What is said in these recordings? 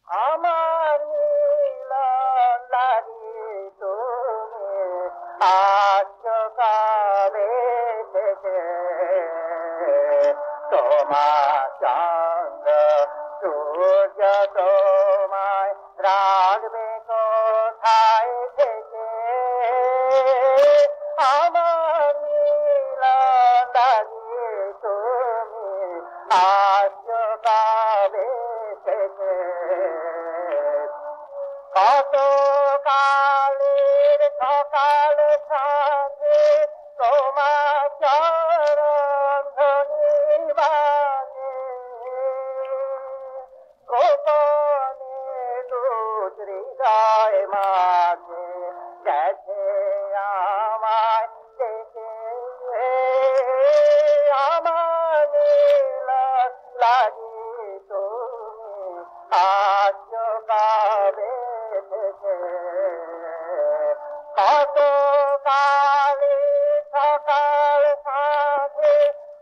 আমার মিলন লাগি তুমি আছো কবে থেকে তোমার চন্দ্র সূর্য তোমায় রাখবে কোথায় থেকে আমার মিলন লাগি তুমি আছো কবে থেকে কত কালের সকাল সাথে তোমার চরণ ধ্বনি বাজে গোপনে দুধ হৃদয় মাঝে গেছে আমায় দেখে আমার মিলন লাগি তুমি আছো কবে থেকে কত কালে সকাল সাথে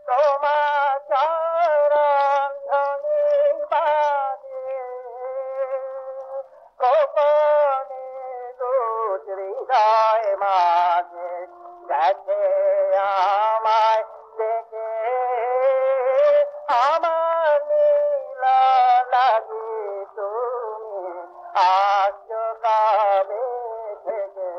তোমার চরণ ধ্বনি বাজে গোপনে দুধ হৃদয় মাঝে গেছে আমায় দেখে আমার মিলন লাগি তুমি আছো কবে থেকে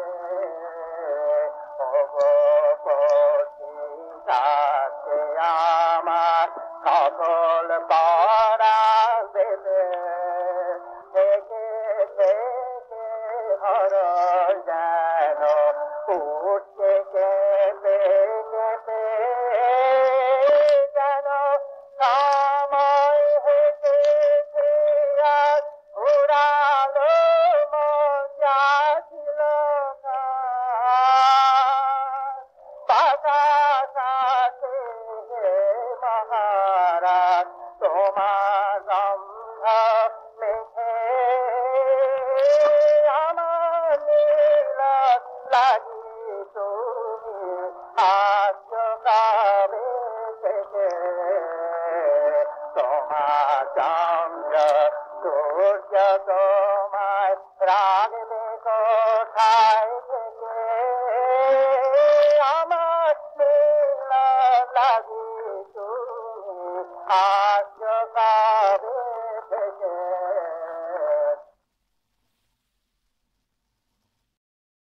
সাথে আমার সকল পড়া দেবে থেকে থেকে হর যেন উঠতে কেঁপে কেঁপে যেন সময় হেঁটেছে আজ উড়ালো মন যাচ্ছিল না বাতাসাতে মহারাজ তোমার গন্ধ মেঘে আমার মিলন লাগি তুমি আছো কবে থেকে তোমার চন্দ্র সূর্য তোমায় রাখবে কোথায় থেকে আমার মিলন লাগি তুমি আছো কবে থেকে